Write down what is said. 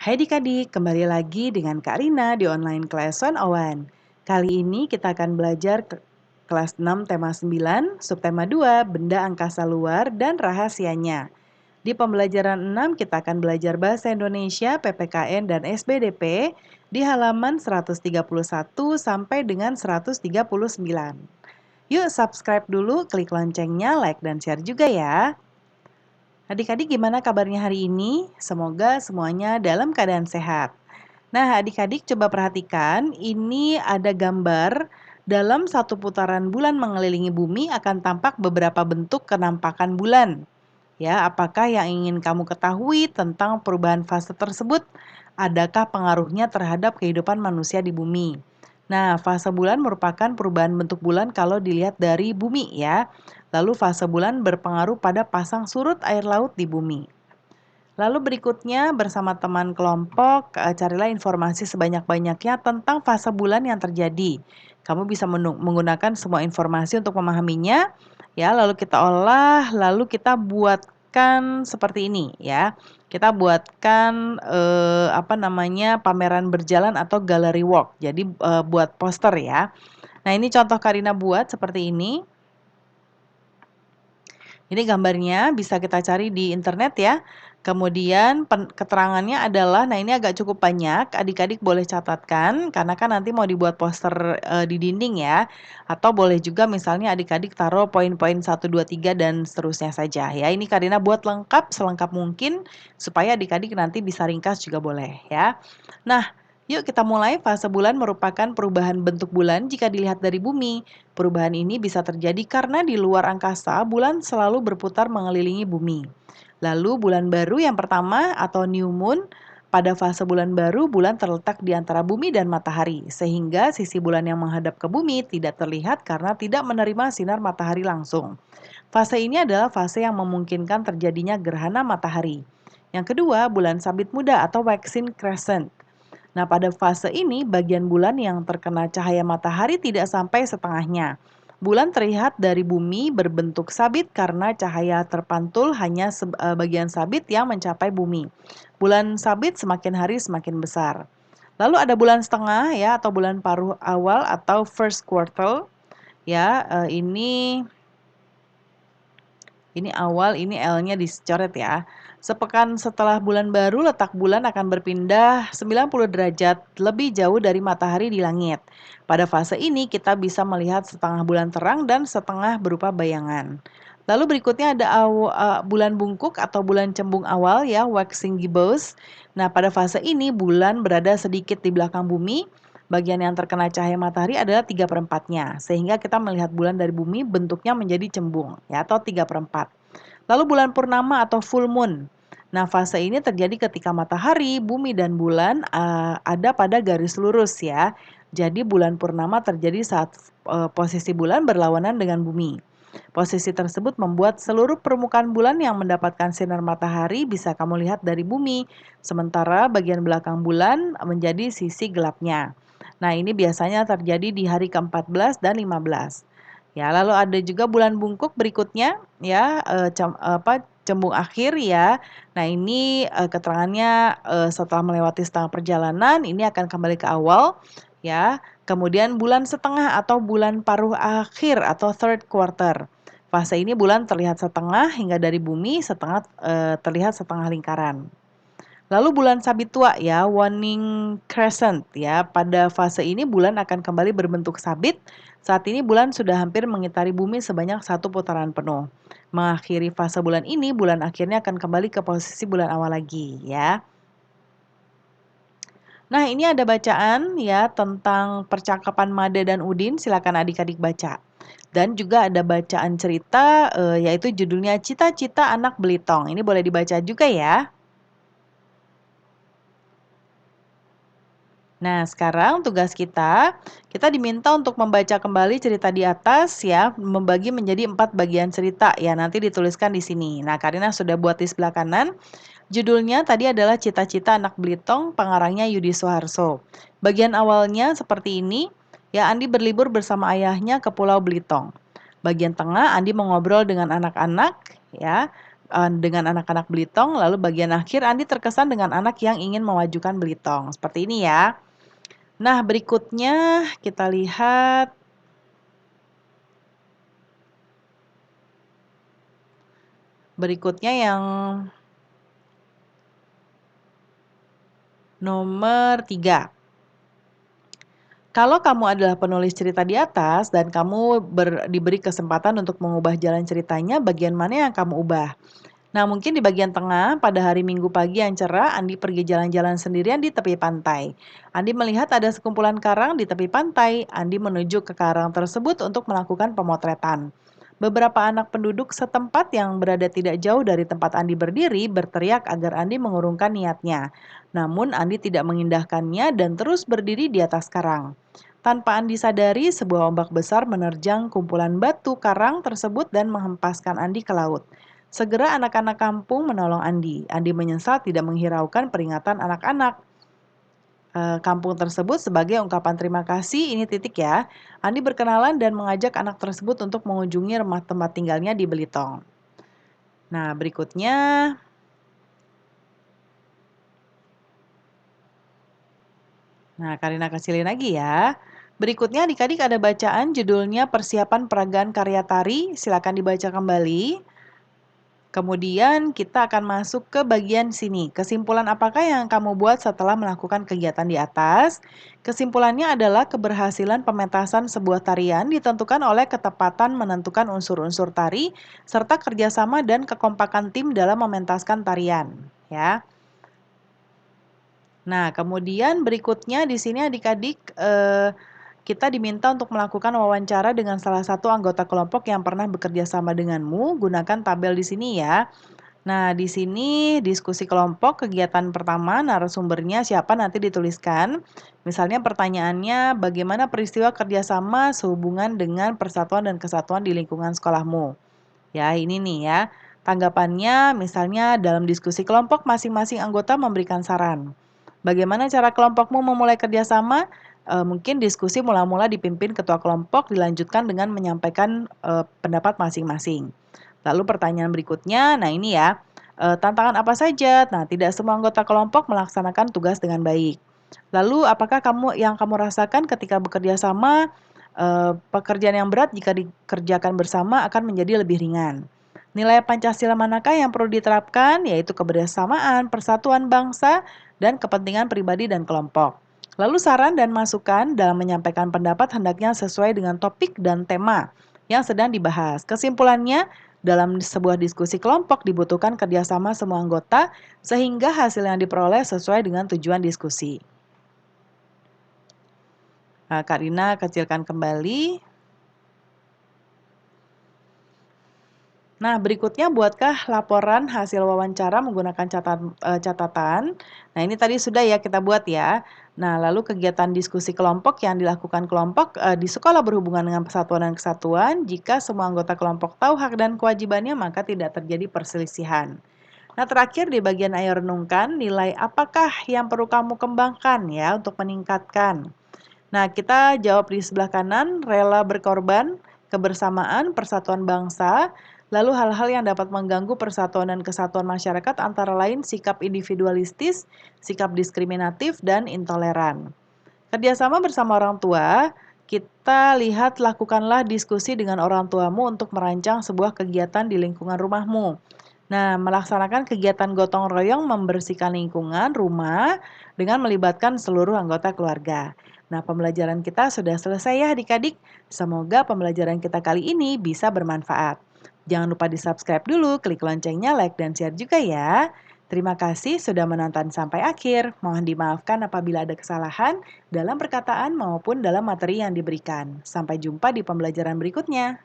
Hai adik-adik, kembali lagi dengan Kak Rina di online class 101. Kali ini kita akan belajar kelas 6 tema 9, subtema 2, benda angkasa luar dan rahasianya. Di pembelajaran 6 kita akan belajar bahasa Indonesia, PPKN dan SBDP di halaman 131 sampai dengan 139. Yuk subscribe dulu, klik loncengnya, like dan share juga ya. Adik-adik gimana kabarnya hari ini? Semoga semuanya dalam keadaan sehat. Nah, adik-adik coba perhatikan, ini ada gambar dalam satu putaran bulan mengelilingi bumi akan tampak beberapa bentuk kenampakan bulan. Ya, apakah yang ingin kamu ketahui tentang perubahan fase tersebut? Adakah pengaruhnya terhadap kehidupan manusia di bumi? Nah, fase bulan merupakan perubahan bentuk bulan kalau dilihat dari bumi ya. Lalu fase bulan berpengaruh pada pasang surut air laut di bumi. Lalu berikutnya bersama teman kelompok, carilah informasi sebanyak-banyaknya tentang fase bulan yang terjadi. Kamu bisa menggunakan semua informasi untuk memahaminya, ya. Lalu kita olah, lalu kita buatkan seperti ini, ya. Kita buatkan pameran berjalan atau gallery walk. Jadi buat poster ya. Nah ini contoh Karina buat seperti ini. Ini gambarnya bisa kita cari di internet ya. Kemudian keterangannya adalah, nah ini agak cukup banyak, adik-adik boleh catatkan karena kan nanti mau dibuat poster di dinding ya. Atau boleh juga misalnya adik-adik taruh poin-poin 1, 2, 3 dan seterusnya saja ya. Ini Karina buat lengkap selengkap mungkin supaya adik-adik nanti bisa ringkas juga boleh ya. Nah, yuk kita mulai. Fase bulan merupakan perubahan bentuk bulan jika dilihat dari bumi. Perubahan ini bisa terjadi karena di luar angkasa, bulan selalu berputar mengelilingi bumi. Lalu bulan baru yang pertama atau new moon, pada fase bulan baru, bulan terletak di antara bumi dan matahari, sehingga sisi bulan yang menghadap ke bumi tidak terlihat karena tidak menerima sinar matahari langsung. Fase ini adalah fase yang memungkinkan terjadinya gerhana matahari. Yang kedua, bulan sabit muda atau waxing crescent. Nah, pada fase ini bagian bulan yang terkena cahaya matahari tidak sampai setengahnya. Bulan terlihat dari bumi berbentuk sabit karena cahaya terpantul hanya bagian sabit yang mencapai bumi. Bulan sabit semakin hari semakin besar. Lalu ada bulan setengah ya atau bulan paruh awal atau first quarter. Ya, ini awal, ini L-nya dicoret ya. Sepekan setelah bulan baru, letak bulan akan berpindah 90 derajat lebih jauh dari matahari di langit. Pada fase ini kita bisa melihat setengah bulan terang dan setengah berupa bayangan. Lalu berikutnya ada bulan bungkuk atau bulan cembung awal ya, waxing gibbous. Nah, pada fase ini bulan berada sedikit di belakang bumi. Bagian yang terkena cahaya matahari adalah 3/4-nya, sehingga kita melihat bulan dari bumi bentuknya menjadi cembung, ya, atau 3/4. Lalu bulan purnama atau full moon. Nah, fase ini terjadi ketika matahari, bumi, dan bulan ada pada garis lurus ya. Jadi bulan purnama terjadi saat posisi bulan berlawanan dengan bumi. Posisi tersebut membuat seluruh permukaan bulan yang mendapatkan sinar matahari bisa kamu lihat dari bumi, sementara bagian belakang bulan menjadi sisi gelapnya. Nah, ini biasanya terjadi di hari ke-14 dan 15. Ya, lalu ada juga bulan bungkuk berikutnya ya, cembung akhir ya. Nah, ini keterangannya setelah melewati setengah perjalanan ini akan kembali ke awal ya. Kemudian bulan setengah atau bulan paruh akhir atau third quarter. Fase ini bulan terlihat setengah hingga dari bumi, setengah terlihat setengah lingkaran. Lalu bulan sabit tua ya, waning crescent ya. Pada fase ini bulan akan kembali berbentuk sabit. Saat ini bulan sudah hampir mengitari bumi sebanyak satu putaran penuh. Mengakhiri fase bulan ini, bulan akhirnya akan kembali ke posisi bulan awal lagi ya. Nah, ini ada bacaan ya tentang percakapan Made dan Udin, silakan adik-adik baca. Dan juga ada bacaan cerita yaitu judulnya Cita-cita Anak Belitong. Ini boleh dibaca juga ya. Nah, sekarang tugas kita diminta untuk membaca kembali cerita di atas ya, membagi menjadi 4 bagian cerita ya, nanti dituliskan di sini. Nah, Karina sudah buat di sebelah kanan. Judulnya tadi adalah Cita-cita Anak Belitong, pengarangnya Yudi Soeharto. Bagian awalnya seperti ini, ya Andi berlibur bersama ayahnya ke Pulau Belitong. Bagian tengah Andi mengobrol dengan anak-anak, ya. dengan anak-anak Belitung, lalu bagian akhir Andi terkesan dengan anak yang ingin memajukan Belitung. Seperti ini ya. Nah, berikutnya kita lihat berikutnya yang nomor 3. Kalau kamu adalah penulis cerita di atas dan kamu diberi kesempatan untuk mengubah jalan ceritanya, bagian mana yang kamu ubah? Nah, mungkin di bagian tengah, pada hari Minggu pagi yang cerah, Andi pergi jalan-jalan sendirian di tepi pantai. Andi melihat ada sekumpulan karang di tepi pantai. Andi menuju ke karang tersebut untuk melakukan pemotretan. Beberapa anak penduduk setempat yang berada tidak jauh dari tempat Andi berdiri berteriak agar Andi mengurungkan niatnya. Namun Andi tidak mengindahkannya dan terus berdiri di atas karang. Tanpa Andi sadari, sebuah ombak besar menerjang kumpulan batu karang tersebut dan menghempaskan Andi ke laut. Segera anak-anak kampung menolong Andi. Andi menyesal tidak menghiraukan peringatan anak-anak kampung tersebut sebagai ungkapan terima kasih. Ini titik ya. Andi berkenalan dan mengajak anak tersebut untuk mengunjungi rumah tempat tinggalnya di Belitung. Nah, berikutnya. Nah, Karina kecilin lagi ya. Berikutnya adik-adik ada bacaan judulnya Persiapan Peragaan Karya Tari. Silakan dibaca kembali. Kemudian kita akan masuk ke bagian sini. Kesimpulan apakah yang kamu buat setelah melakukan kegiatan di atas? Kesimpulannya adalah keberhasilan pementasan sebuah tarian ditentukan oleh ketepatan menentukan unsur-unsur tari serta kerjasama dan kekompakan tim dalam mementaskan tarian. Ya. Nah, kemudian berikutnya di sini adik-adik kita diminta untuk melakukan wawancara dengan salah satu anggota kelompok yang pernah bekerja sama denganmu. Gunakan tabel di sini ya. Nah, di sini diskusi kelompok kegiatan pertama narasumbernya siapa nanti dituliskan. Misalnya pertanyaannya bagaimana peristiwa kerjasama sehubungan dengan persatuan dan kesatuan di lingkungan sekolahmu. Ya, ini nih ya. Tanggapannya misalnya dalam diskusi kelompok masing-masing anggota memberikan saran. Bagaimana cara kelompokmu memulai kerjasama? Mungkin diskusi mula-mula dipimpin ketua kelompok dilanjutkan dengan menyampaikan pendapat masing-masing. Lalu pertanyaan berikutnya, nah ini ya, tantangan apa saja? Nah, tidak semua anggota kelompok melaksanakan tugas dengan baik. Lalu apakah kamu rasakan ketika bekerja sama, pekerjaan yang berat jika dikerjakan bersama akan menjadi lebih ringan? Nilai Pancasila manakah yang perlu diterapkan? Yaitu kebersamaan, persatuan bangsa, dan kepentingan pribadi dan kelompok. Lalu saran dan masukan dalam menyampaikan pendapat hendaknya sesuai dengan topik dan tema yang sedang dibahas. Kesimpulannya, dalam sebuah diskusi kelompok dibutuhkan kerjasama semua anggota sehingga hasil yang diperoleh sesuai dengan tujuan diskusi. Kak Rina kecilkan kembali. Nah, berikutnya buatkah laporan hasil wawancara menggunakan catatan. Nah, ini tadi sudah ya kita buat ya. Nah, lalu kegiatan diskusi kelompok yang dilakukan kelompok di sekolah berhubungan dengan persatuan dan kesatuan. Jika semua anggota kelompok tahu hak dan kewajibannya, maka tidak terjadi perselisihan. Nah, terakhir di bagian ayo renungkan, nilai apakah yang perlu kamu kembangkan ya untuk meningkatkan. Nah, kita jawab di sebelah kanan, rela berkorban, kebersamaan, persatuan bangsa, lalu hal-hal yang dapat mengganggu persatuan dan kesatuan masyarakat antara lain sikap individualistis, sikap diskriminatif, dan intoleran. Kerjasama bersama orang tua, kita lihat lakukanlah diskusi dengan orang tuamu untuk merancang sebuah kegiatan di lingkungan rumahmu. Nah, melaksanakan kegiatan gotong royong membersihkan lingkungan rumah dengan melibatkan seluruh anggota keluarga. Nah, pembelajaran kita sudah selesai ya adik-adik. Semoga pembelajaran kita kali ini bisa bermanfaat. Jangan lupa di-subscribe dulu, klik loncengnya, like, dan share juga ya. Terima kasih sudah menonton sampai akhir. Mohon dimaafkan apabila ada kesalahan dalam perkataan maupun dalam materi yang diberikan. Sampai jumpa di pembelajaran berikutnya.